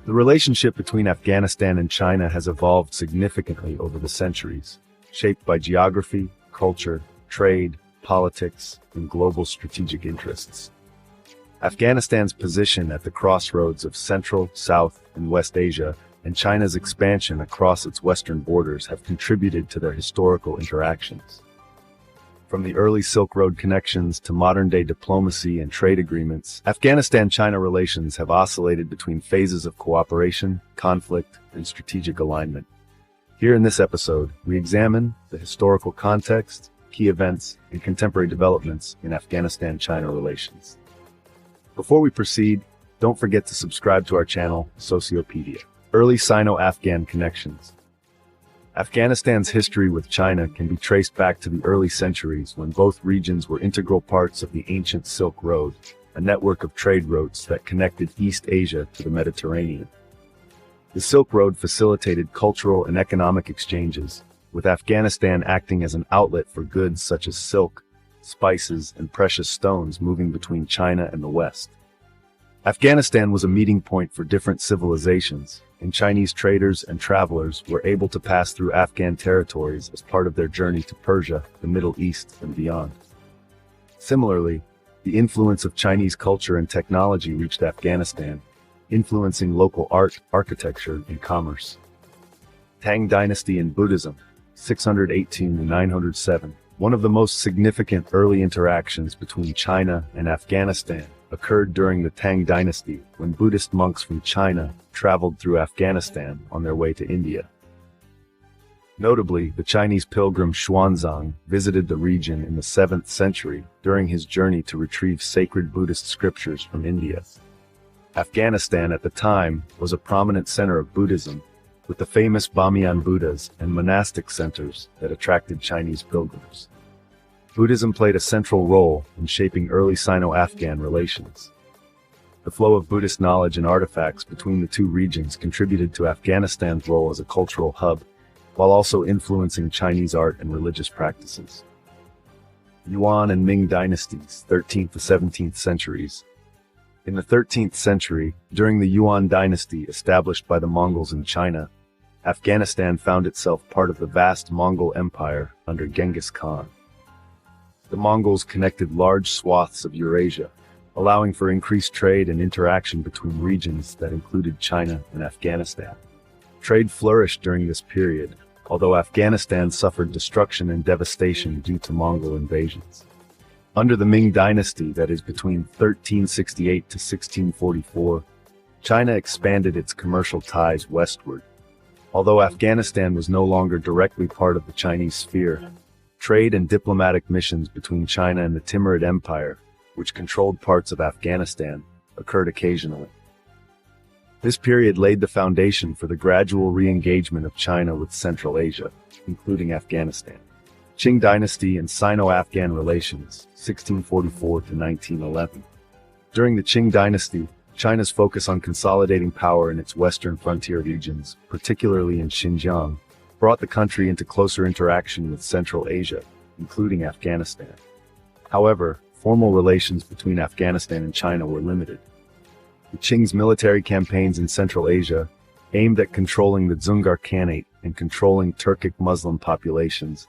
The relationship between Afghanistan and China has evolved significantly over the centuries, shaped by geography, culture, trade, politics, and global strategic interests. Afghanistan's position at the crossroads of Central, South, and West Asia, and China's expansion across its western borders have contributed to their historical interactions. From the early Silk Road connections to modern-day diplomacy and trade agreements, Afghanistan-China relations have oscillated between phases of cooperation, conflict, and strategic alignment. Here in this episode, we examine the historical context, key events, and contemporary developments in Afghanistan-China relations. Before we proceed, don't forget to subscribe to our channel, Sociopedia. Early Sino-Afghan connections. Afghanistan's history with China can be traced back to the early centuries when both regions were integral parts of the ancient Silk Road, a network of trade routes that connected East Asia to the Mediterranean. The Silk Road facilitated cultural and economic exchanges, with Afghanistan acting as an outlet for goods such as silk, spices, and precious stones moving between China and the West. Afghanistan was a meeting point for different civilizations, and Chinese traders and travelers were able to pass through Afghan territories as part of their journey to Persia, the Middle East, and beyond. Similarly, the influence of Chinese culture and technology reached Afghanistan, influencing local art, architecture, and commerce. Tang Dynasty and Buddhism, 618 to 907. One of the most significant early interactions between China and Afghanistan occurred during the Tang Dynasty, when Buddhist monks from China traveled through Afghanistan on their way to India. Notably, the Chinese pilgrim Xuanzang visited the region in the 7th century during his journey to retrieve sacred Buddhist scriptures from India. Afghanistan at the time was a prominent center of Buddhism, with the famous Bamiyan Buddhas and monastic centers that attracted Chinese pilgrims. Buddhism played a central role in shaping early Sino-Afghan relations. The flow of Buddhist knowledge and artifacts between the two regions contributed to Afghanistan's role as a cultural hub, while also influencing Chinese art and religious practices. Yuan and Ming dynasties, 13th to 17th centuries. In the 13th century, during the Yuan dynasty established by the Mongols in China, Afghanistan found itself part of the vast Mongol Empire under Genghis Khan. The Mongols connected large swaths of Eurasia, allowing for increased trade and interaction between regions that included China and Afghanistan. Trade flourished during this period, although Afghanistan suffered destruction and devastation due to Mongol invasions. Under the Ming dynasty, that is between 1368 to 1644, China expanded its commercial ties westward. Although Afghanistan was no longer directly part of the Chinese sphere, trade and diplomatic missions between China and the Timurid Empire, which controlled parts of Afghanistan, occurred occasionally. This period laid the foundation for the gradual re-engagement of China with Central Asia, including Afghanistan. Qing dynasty and Sino-Afghan relations, 1644 to 1911. During the Qing dynasty, China's focus on consolidating power in its western frontier regions, particularly in Xinjiang, brought the country into closer interaction with Central Asia, including Afghanistan. However, formal relations between Afghanistan and China were limited. The Qing's military campaigns in Central Asia, aimed at controlling the Dzungar Khanate and controlling Turkic Muslim populations,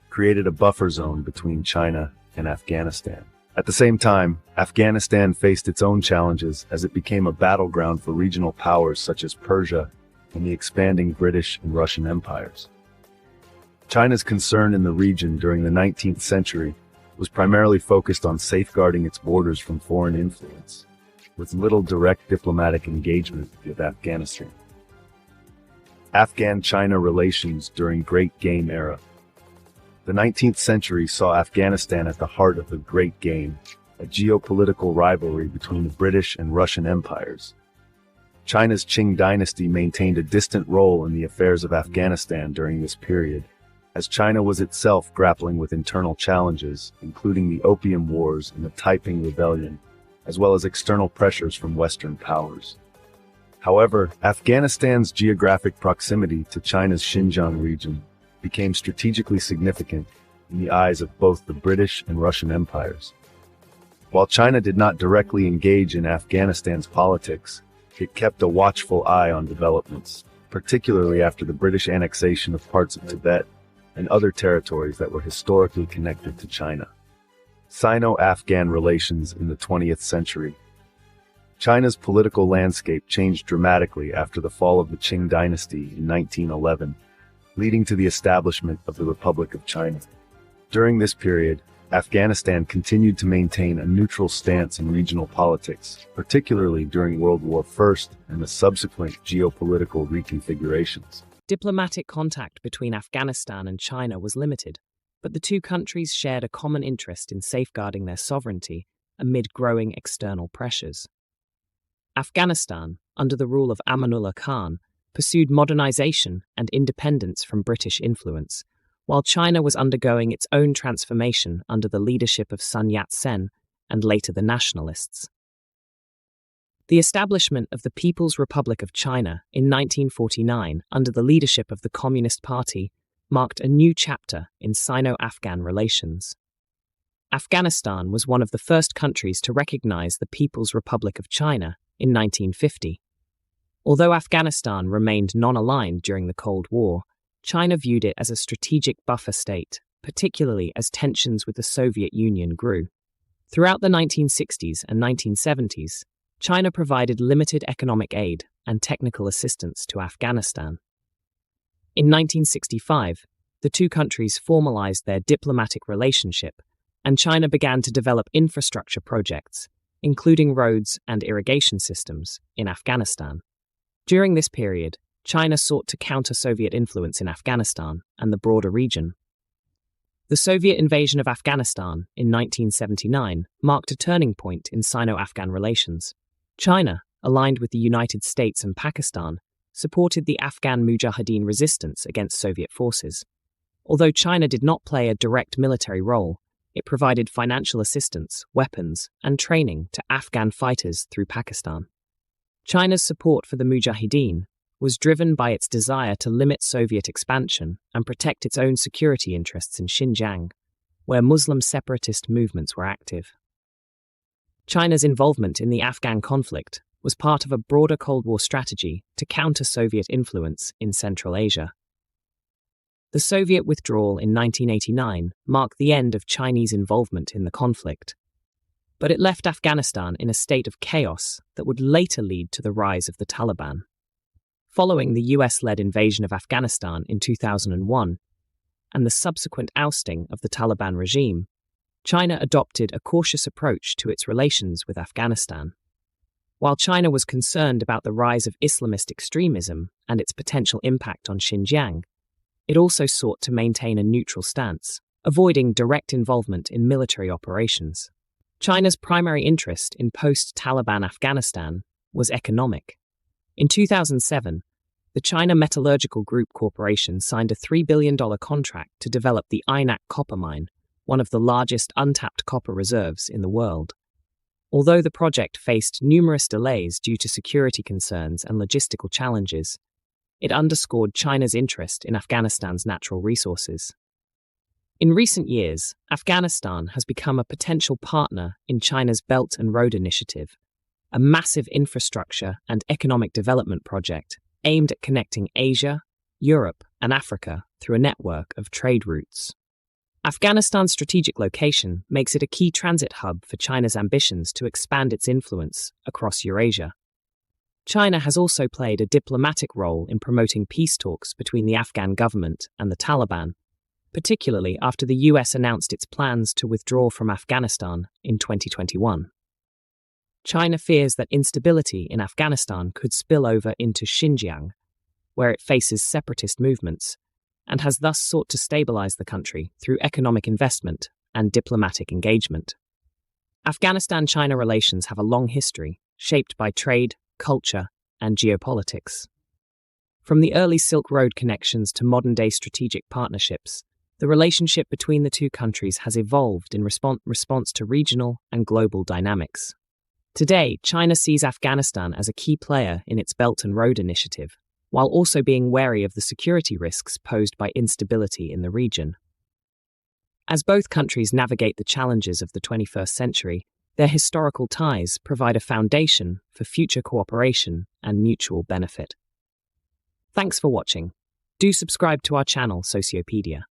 created a buffer zone between China and Afghanistan. At the same time, Afghanistan faced its own challenges as it became a battleground for regional powers such as Persia and the expanding British and Russian empires. China's concern in the region during the 19th century was primarily focused on safeguarding its borders from foreign influence, with little direct diplomatic engagement with Afghanistan. Afghan-China relations during Great Game era. The 19th century saw Afghanistan at the heart of the Great Game, a geopolitical rivalry between the British and Russian empires. China's Qing dynasty maintained a distant role in the affairs of Afghanistan during this period, as China was itself grappling with internal challenges, including the Opium Wars and the Taiping Rebellion, as well as external pressures from Western powers. However, Afghanistan's geographic proximity to China's Xinjiang region became strategically significant in the eyes of both the British and Russian empires. While China did not directly engage in Afghanistan's politics, it kept a watchful eye on developments, particularly after the British annexation of parts of Tibet and other territories that were historically connected to China. Sino-Afghan relations in the 20th century. China's political landscape changed dramatically after the fall of the Qing dynasty in 1911, leading to the establishment of the Republic of China. During this period, Afghanistan continued to maintain a neutral stance in regional politics, particularly during World War I and the subsequent geopolitical reconfigurations. Diplomatic contact between Afghanistan and China was limited, but the two countries shared a common interest in safeguarding their sovereignty amid growing external pressures. Afghanistan, under the rule of Amanullah Khan, pursued modernization and independence from British influence, while China was undergoing its own transformation under the leadership of Sun Yat-sen and later the Nationalists. The establishment of the People's Republic of China in 1949 under the leadership of the Communist Party marked a new chapter in Sino-Afghan relations. Afghanistan was one of the first countries to recognize the People's Republic of China in 1950. Although Afghanistan remained non-aligned during the Cold War, China viewed it as a strategic buffer state, particularly as tensions with the Soviet Union grew. Throughout the 1960s and 1970s, China provided limited economic aid and technical assistance to Afghanistan. In 1965, the two countries formalized their diplomatic relationship, and China began to develop infrastructure projects, including roads and irrigation systems, in Afghanistan. During this period, China sought to counter Soviet influence in Afghanistan and the broader region. The Soviet invasion of Afghanistan in 1979 marked a turning point in Sino-Afghan relations. China, aligned with the United States and Pakistan, supported the Afghan Mujahideen resistance against Soviet forces. Although China did not play a direct military role, it provided financial assistance, weapons, and training to Afghan fighters through Pakistan. China's support for the Mujahideen was driven by its desire to limit Soviet expansion and protect its own security interests in Xinjiang, where Muslim separatist movements were active. China's involvement in the Afghan conflict was part of a broader Cold War strategy to counter Soviet influence in Central Asia. The Soviet withdrawal in 1989 marked the end of Chinese involvement in the conflict, but it left Afghanistan in a state of chaos that would later lead to the rise of the Taliban. Following the US-led invasion of Afghanistan in 2001 and the subsequent ousting of the Taliban regime, China adopted a cautious approach to its relations with Afghanistan. While China was concerned about the rise of Islamist extremism and its potential impact on Xinjiang, it also sought to maintain a neutral stance, avoiding direct involvement in military operations. China's primary interest in post-Taliban Afghanistan was economic. In 2007, the China Metallurgical Group Corporation signed a $3 billion contract to develop the Ainak copper mine, one of the largest untapped copper reserves in the world. Although the project faced numerous delays due to security concerns and logistical challenges, it underscored China's interest in Afghanistan's natural resources. In recent years, Afghanistan has become a potential partner in China's Belt and Road Initiative, a massive infrastructure and economic development project aimed at connecting Asia, Europe, and Africa through a network of trade routes. Afghanistan's strategic location makes it a key transit hub for China's ambitions to expand its influence across Eurasia. China has also played a diplomatic role in promoting peace talks between the Afghan government and the Taliban, particularly after the US announced its plans to withdraw from Afghanistan in 2021. China fears that instability in Afghanistan could spill over into Xinjiang, where it faces separatist movements, and has thus sought to stabilize the country through economic investment and diplomatic engagement. Afghanistan-China relations have a long history, shaped by trade, culture, and geopolitics. From the early Silk Road connections to modern-day strategic partnerships, the relationship between the two countries has evolved in response to regional and global dynamics. Today, China sees Afghanistan as a key player in its Belt and Road Initiative, while also being wary of the security risks posed by instability in the region. As both countries navigate the challenges of the 21st century, Their historical ties provide a foundation for future cooperation and mutual benefit. Thanks for watching. Do subscribe to our channel, Sociopedia.